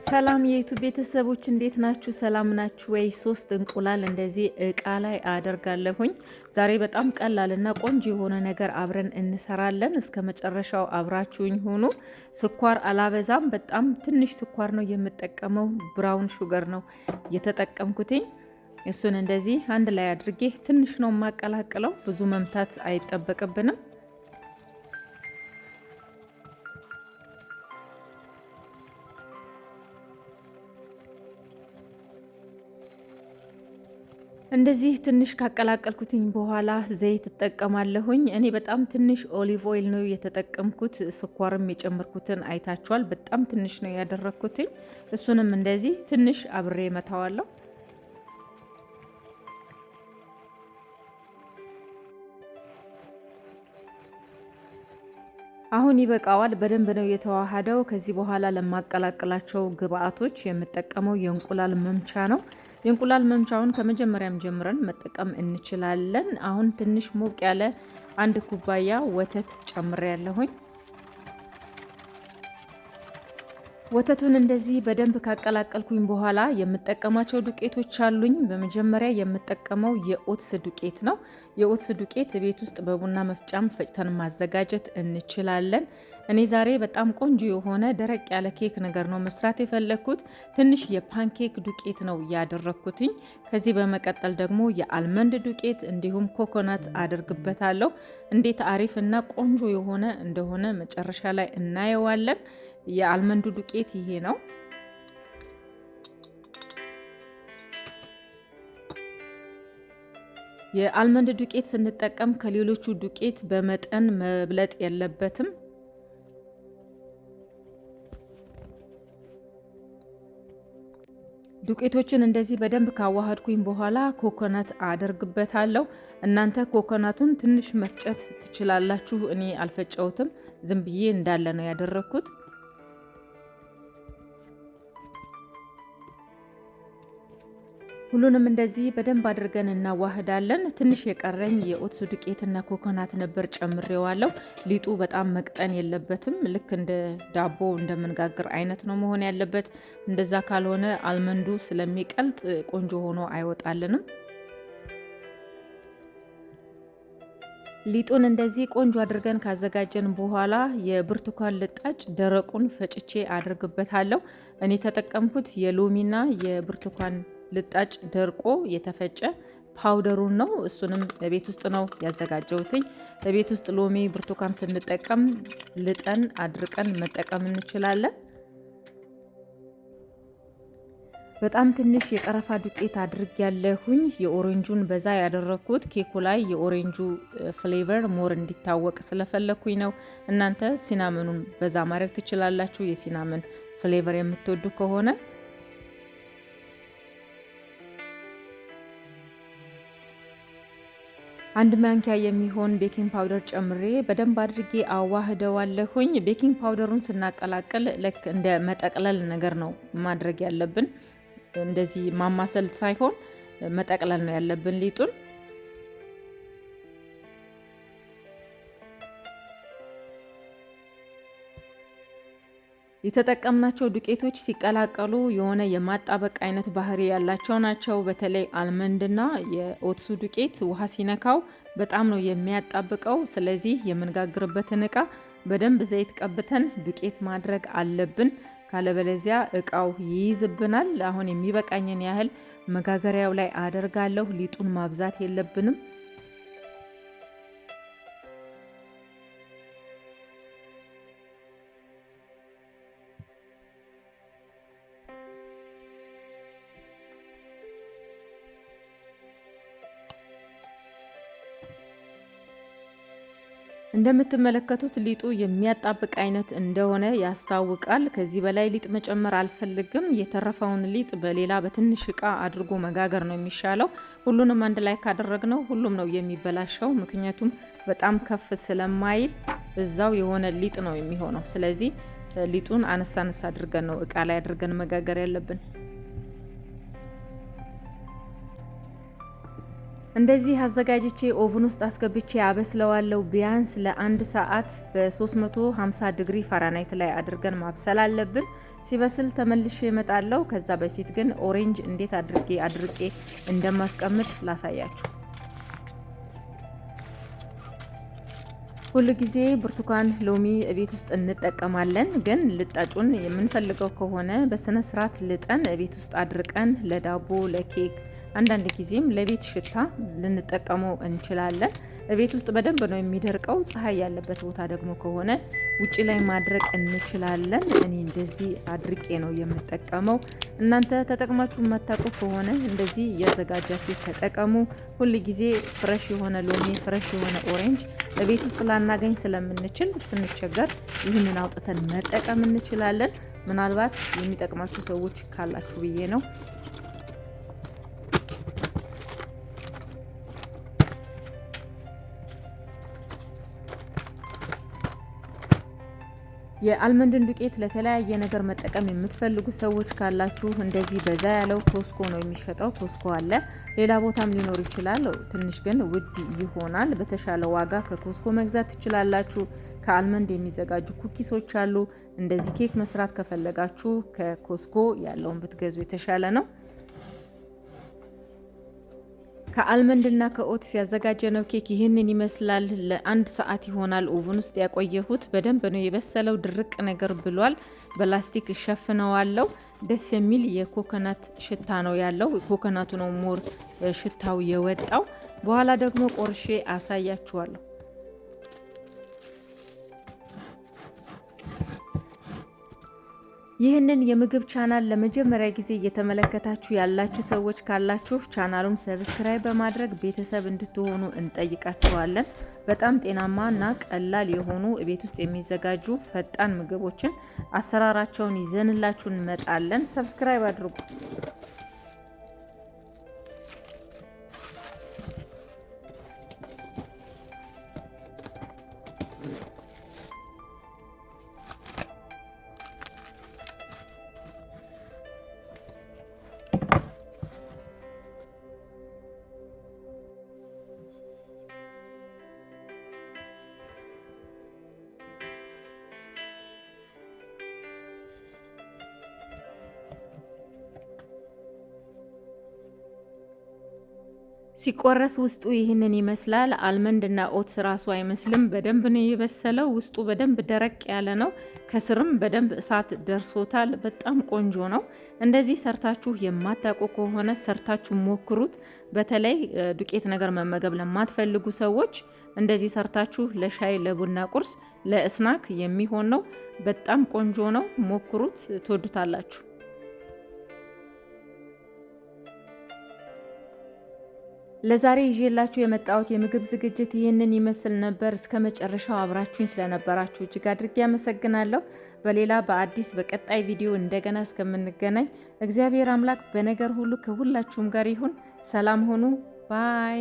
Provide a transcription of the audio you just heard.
ሰላም የዩቲዩብ ቤተሰቦች እንዴት ናችሁ? ሰላም ናችሁ ወይ? 3 እንቁላል እንደዚህ እቃ ላይ አደርጋለሁኝ። ዛሬ በጣም ቀላልና ቆንጆ የሆነ ነገር አብረን እንሰራለን። እስከ መጨረሻው አብራችሁኝ ሁኑ። ስኳር አላበዛም፣ በጣም ትንሽ ስኳር ነው የምጠቀመው። ብራውን ሹገር ነው የተጠቀምኩትኝ። እሱን እንደዚህ አንድ ላይ አድርጌ ትንሽ ነው የማቀላቅለው። ብዙ መምታት አይጠበቅብንም። እንደዚህ ትንሽ ካቀላቀልኩትኝ በኋላ ዘይት እጠቀማለሁኝ። እኔ በጣም ትንሽ ኦሊቭ ኦይል ነው የተጠቀምኩት። ስኳርም የጨመርኩትን አይታችኋል። በጣም ትንሽ ነው ያደረኩትኝ። እሱንም እንደዚህ ትንሽ አብሬ መታዋለሁ። አሁን ይበቃዋል። በደንብ ነው የተዋሃደው። ከዚህ በኋላ ለማቀላቀላቸው ግብአቶች የምጠቀመው የእንቁላል መምቻ ነው። የእንቁላል መምቻውን ከመጀመሪያም ጀምረን መጠቀም እንችላለን። አሁን ትንሽ ሞቅ ያለ 1 ኩባያ ወተት ጨምሬያለሁኝ። ወተቱን እንደዚህ በደንብ ካቀላቀልኩኝ በኋላ የምጠቀማቸው ዱቄቶች አሉኝ። በመጀመሪያ የምጠቀመው የኦትስ ዱቄት ነው። የኦትስ ዱቄት ቤት ውስጥ በቡና መፍጫም ፈጭተን ማዘጋጀት እንችላለን። እኔ ዛሬ በጣም ቆንጆ የሆነ ደረቅ ያለ ኬክ ነገር ነው መስራት የፈለኩት። ትንሽ የፓንኬክ ዱቄት ነው ያደረኩትኝ። ከዚህ በመቀጠል ደግሞ የአልመንድ ዱቄት እንዲሁም ኮኮናት አድርግበታለሁ። እንዴት አሪፍ እና ቆንጆ የሆነ እንደሆነ መጨረሻ ላይ እናየዋለን። የአልመንዱ ዱቄት ይሄ ነው። የአልመንድ ዱቄት ስንጠቀም ከሌሎቹ ዱቄት በመጠን መብለጥ የለበትም። ዱቄቶችን እንደዚህ በደንብ ካዋሃድኩኝ በኋላ ኮኮናት አደርግበታለሁ። እናንተ ኮኮናቱን ትንሽ መፍጨት ትችላላችሁ። እኔ አልፈጨውትም፣ ዝም ብዬ እንዳለ ነው ያደረኩት። ሁሉንም እንደዚህ በደንብ አድርገን እናዋህዳለን። ትንሽ የቀረኝ የኦትስ ዱቄትና ኮኮናት ነበር ጨምሬዋለሁ። ሊጡ በጣም መቅጠን የለበትም። ልክ እንደ ዳቦ እንደምንጋግር አይነት ነው መሆን ያለበት። እንደዛ ካልሆነ አልመንዱ ስለሚቀልጥ ቆንጆ ሆኖ አይወጣልንም። ሊጡን እንደዚህ ቆንጆ አድርገን ካዘጋጀን በኋላ የብርቱካን ልጣጭ ደረቁን ፈጭቼ አድርግበታለሁ። እኔ ተጠቀምኩት የሎሚና የብርቱካን ልጣጭ ደርቆ የተፈጨ ፓውደሩን ነው። እሱንም በቤት ውስጥ ነው ያዘጋጀሁትኝ። በቤት ውስጥ ሎሚ፣ ብርቱካን ስንጠቀም ልጠን አድርቀን መጠቀም እንችላለን። በጣም ትንሽ የቀረፋ ዱቄት አድርግ ያለሁኝ። የኦሬንጁን በዛ ያደረኩት ኬኩ ላይ የኦሬንጁ ፍሌቨር ሞር እንዲታወቅ ስለፈለኩኝ ነው። እናንተ ሲናመኑን በዛ ማድረግ ትችላላችሁ፣ የሲናመን ፍሌቨር የምትወዱ ከሆነ። አንድ ማንኪያ የሚሆን ቤኪንግ ፓውደር ጨምሬ በደንብ አድርጌ አዋህደዋለሁኝ። ቤኪንግ ፓውደሩን ስናቀላቅል ልክ እንደ መጠቅለል ነገር ነው ማድረግ ያለብን። እንደዚህ ማማሰል ሳይሆን መጠቅለል ነው ያለብን ሊጡን። የተጠቀምናቸው ዱቄቶች ሲቀላቀሉ የሆነ የማጣበቅ አይነት ባህሪ ያላቸው ናቸው። በተለይ አልመንድና የኦትሱ ዱቄት ውሃ ሲነካው በጣም ነው የሚያጣብቀው። ስለዚህ የምንጋግርበትን እቃ በደንብ ዘይት ቀብተን ዱቄት ማድረግ አለብን። ካለበለዚያ እቃው ይይዝብናል። አሁን የሚበቃኝን ያህል መጋገሪያው ላይ አደርጋለሁ። ሊጡን ማብዛት የለብንም። እንደምትመለከቱት ሊጡ የሚያጣብቅ አይነት እንደሆነ ያስታውቃል። ከዚህ በላይ ሊጥ መጨመር አልፈልግም። የተረፈውን ሊጥ በሌላ በትንሽ እቃ አድርጎ መጋገር ነው የሚሻለው። ሁሉንም አንድ ላይ ካደረግነው ሁሉም ነው የሚበላሸው። ምክንያቱም በጣም ከፍ ስለማይል እዛው የሆነ ሊጥ ነው የሚሆነው። ስለዚህ ሊጡን አነሳ አነሳ አድርገን ነው እቃ ላይ አድርገን መጋገር ያለብን። እንደዚህ አዘጋጅቼ ኦቭን ውስጥ አስገብቼ አበስለዋለሁ። ቢያንስ ለአንድ ሰዓት በ350 ዲግሪ ፋራናይት ላይ አድርገን ማብሰል አለብን። ሲበስል ተመልሼ እመጣለሁ። ከዛ በፊት ግን ኦሬንጅ እንዴት አድርቄ እንደማስቀምጥ ላሳያችሁ። ሁሉ ጊዜ ብርቱካን፣ ሎሚ ቤት ውስጥ እንጠቀማለን። ግን ልጣጩን የምንፈልገው ከሆነ በስነ ስርዓት ልጠን ቤት ውስጥ አድርቀን ለዳቦ፣ ለኬክ፣ አንዳንድ ጊዜም ለቤት ሽታ ልንጠቀመው እንችላለን። ቤት ውስጥ በደንብ ነው የሚደርቀው። ፀሐይ ያለበት ቦታ ደግሞ ከሆነ ውጪ ላይ ማድረቅ እንችላለን። እኔ እንደዚህ አድርቄ ነው የምጠቀመው። እናንተ ተጠቅማችሁ የማታውቁ ከሆነ እንደዚህ እያዘጋጃችሁ ተጠቀሙ። ሁል ጊዜ ፍሬሽ የሆነ ሎሚ፣ ፍሬሽ የሆነ ኦሬንጅ ቤት ውስጥ ላናገኝ ስለምንችል ስንቸገር ይህንን አውጥተን መጠቀም እንችላለን። ምናልባት የሚጠቅማችሁ ሰዎች ካላችሁ ብዬ ነው። የአልመንድን ዱቄት ለተለያየ ነገር መጠቀም የምትፈልጉ ሰዎች ካላችሁ እንደዚህ በዛ ያለው ኮስኮ ነው የሚሸጠው። ኮስኮ አለ፣ ሌላ ቦታም ሊኖር ይችላል። ትንሽ ግን ውድ ይሆናል። በተሻለ ዋጋ ከኮስኮ መግዛት ትችላላችሁ። ከአልመንድ የሚዘጋጁ ኩኪሶች አሉ። እንደዚህ ኬክ መስራት ከፈለጋችሁ ከኮስኮ ያለውን ብትገዙ የተሻለ ነው። ከአልመንድና ከኦትስ ያዘጋጀነው ኬክ ይህንን ይመስላል። ለአንድ ሰዓት ይሆናል ኦቭን ውስጥ ያቆየሁት። በደንብ ነው የበሰለው። ድርቅ ነገር ብሏል። በላስቲክ እሸፍነዋለሁ። ደስ የሚል የኮኮናት ሽታ ነው ያለው። ኮኮናቱ ነው ሞር ሽታው የወጣው። በኋላ ደግሞ ቆርሼ አሳያችኋለሁ። ይህንን የምግብ ቻናል ለመጀመሪያ ጊዜ እየተመለከታችሁ ያላችሁ ሰዎች ካላችሁ ቻናሉን ሰብስክራይብ በማድረግ ቤተሰብ እንድትሆኑ እንጠይቃችኋለን። በጣም ጤናማ እና ቀላል የሆኑ ቤት ውስጥ የሚዘጋጁ ፈጣን ምግቦችን አሰራራቸውን ይዘንላችሁ እንመጣለን። ሰብስክራይብ አድርጉ። ሲቆረስ ውስጡ ይህንን ይመስላል። አልመንድ እና ኦትስ ራሱ አይመስልም። በደንብ ነው የበሰለው። ውስጡ በደንብ ደረቅ ያለ ነው። ከስርም በደንብ እሳት ደርሶታል። በጣም ቆንጆ ነው። እንደዚህ ሰርታችሁ የማታውቁ ከሆነ ሰርታችሁ ሞክሩት። በተለይ ዱቄት ነገር መመገብ ለማትፈልጉ ሰዎች እንደዚህ ሰርታችሁ ለሻይ፣ ለቡና ቁርስ፣ ለስናክ የሚሆን ነው። በጣም ቆንጆ ነው። ሞክሩት፣ ትወዱታላችሁ። ለዛሬ ይዤላችሁ የመጣሁት የምግብ ዝግጅት ይህንን ይመስል ነበር። እስከ መጨረሻው አብራችሁኝ ስለነበራችሁ እጅግ አድርጌ አመሰግናለሁ። በሌላ በአዲስ በቀጣይ ቪዲዮ እንደገና እስከምንገናኝ እግዚአብሔር አምላክ በነገር ሁሉ ከሁላችሁም ጋር ይሁን። ሰላም ሆኑ። ባይ